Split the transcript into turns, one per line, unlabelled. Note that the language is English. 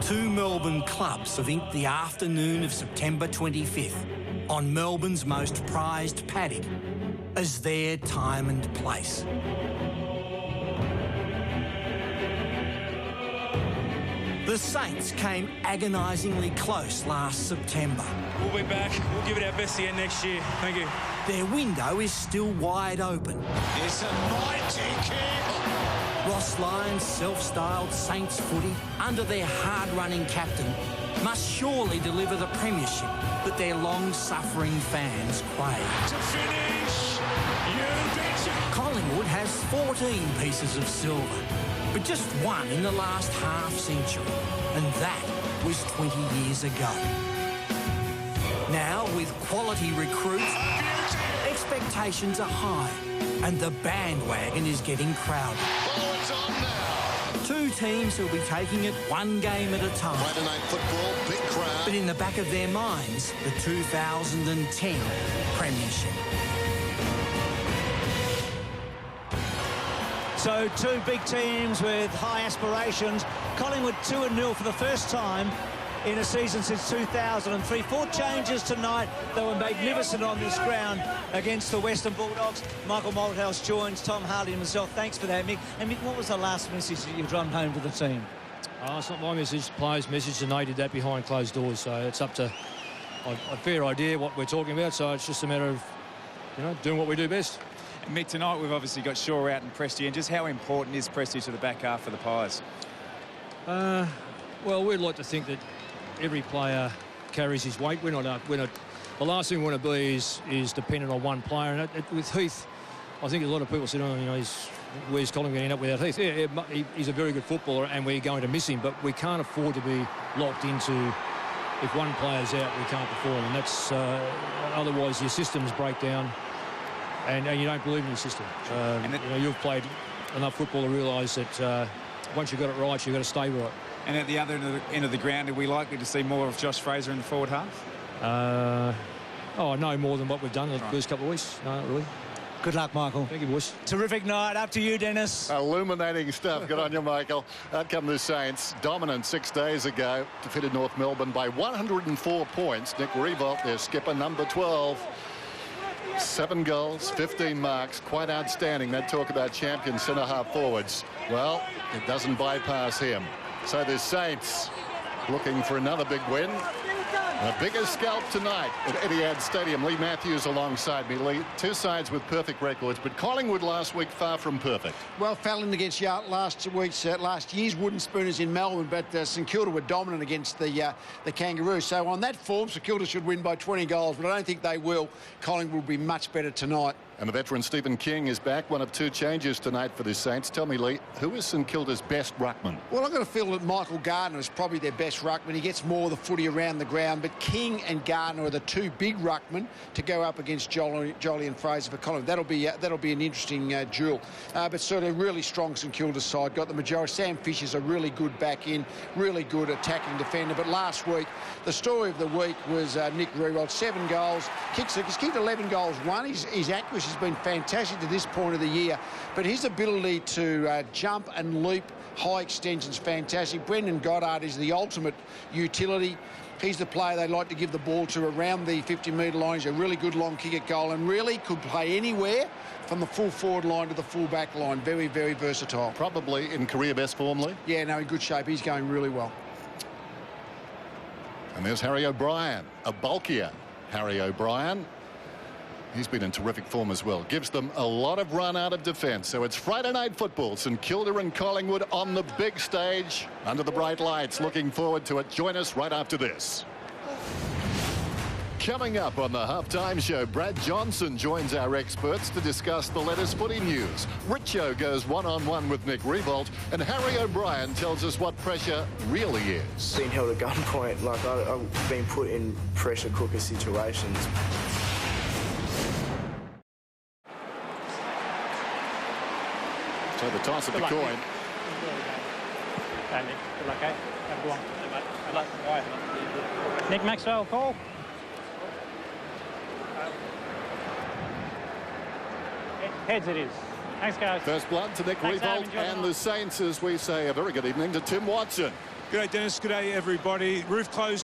Two Melbourne clubs have inked the afternoon of September 25th on Melbourne's most prized paddock as their time and place. The Saints came agonisingly close last September.
We'll be back. We'll give it our best again next year. Thank you.
Their window is still wide open.
It's a mighty kick.
Ross Lyon's self-styled Saints footy, under their hard-running captain, must surely deliver the premiership that their long-suffering fans crave.
To finish, you betcha.
Collingwood has 14 pieces of silver, but just one in the last half-century, and that was 20 years ago. Now, with quality recruits, expectations are high, and the bandwagon is getting crowded.
Oh, it's on now.
Two teams will be taking it one game at a time.
Friday night football, big crowd.
But in the back of their minds, the 2010 premiership.
So two big teams with high aspirations. Collingwood 2-0 for the first time in a season since 2003. 4 changes tonight. They were magnificent on this ground against the Western Bulldogs. Michael Malthouse joins Tom Harley and myself. Thanks for that, Mick. And Mick, what was the last message that you drummed home to the team?
It's not my message, players' message, and they did that behind closed doors. So it's up to a fair idea what we're talking about. So it's just a matter of, doing what we do best.
And Mick, tonight we've obviously got Shaw out and Presty, and just how important is Presty to the back half for the Pies?
Well, we'd like to think that every player carries his weight. We're not. The last thing we want to be is dependent on one player. And with Heath, I think a lot of people said, where's Collingwood going to end up without Heath? Yeah, he's a very good footballer, and we're going to miss him. But we can't afford to be locked into, if one player's out, we can't perform. And that's otherwise your systems break down. And you don't believe in your system. You've played enough football to realise that once you've got it right, you've got to stay right.
And at the other end of the ground, are we likely to see more of Josh Fraser in the forward half?
No more than what we've done in the first couple of weeks. No, not really.
Good luck, Michael.
Thank you, boys.
Terrific night. Up to you, Dennis.
Illuminating stuff. Good on you, Michael. Out come the Saints. Dominant 6 days ago. Defeated North Melbourne by 104 points. Nick Revolt, their skipper, number 12. 7 goals, 15 marks, quite outstanding. That talk about champion centre-half forwards. Well, it doesn't bypass him. So the Saints looking for another big win. A bigger scalp tonight at Etihad Stadium. Lee Matthews alongside me. Lee, two sides with perfect records, but Collingwood last week far from perfect.
Well, fell in against last year's Wooden Spooners in Melbourne, but St Kilda were dominant against the Kangaroos. So on that form, St Kilda should win by 20 goals, but I don't think they will. Collingwood will be much better tonight.
And the veteran Stephen King is back. One of 2 changes tonight for the Saints. Tell me, Lee, who is St Kilda's best ruckman?
Well, I've got to feel that Michael Gardner is probably their best ruckman. He gets more of the footy around the ground, but King and Gardner are the 2 big ruckmen to go up against Jolly and Fraser for Collingwood. That'll be an interesting duel. But certainly a really strong St Kilda side. Got the majority. Sam Fisher's a really good back in, really good attacking defender. But last week, the story of the week was Nick Rewald. 7 goals. He's kicked 11 goals, 1. His accuracy has been fantastic to this point of the year, but his ability to jump and leap high extensions, fantastic. Brendan Goddard is the ultimate utility. He's the player they like to give the ball to around the 50-metre line. He's a really good long kick at goal and really could play anywhere from the full forward line to the full back line. Very, very versatile.
Probably in career best form, Lee?
Yeah, no, in good shape. He's going really well.
And there's Harry O'Brien, a bulkier Harry O'Brien. He's been in terrific form as well. Gives them a lot of run out of defence. So it's Friday night football. St Kilda and Collingwood on the big stage under the bright lights. Looking forward to it. Join us right after this. Coming up on the halftime show, Brad Johnson joins our experts to discuss the latest footy news. Richo goes one-on-one with Nick Revolt, and Harry O'Brien tells us what pressure really is.
Being held at gunpoint, like I've been put in pressure cooker situations.
So the toss of the coin.
Nick. Good luck, eh? Have a good one. Good luck. All right. Nick Maxwell, call. Heads it is. Thanks, guys.
First blood to Nick Revolt and the Saints, as we say a very good evening to Tim Watson.
Good day, Dennis. Good day, everybody. Roof closed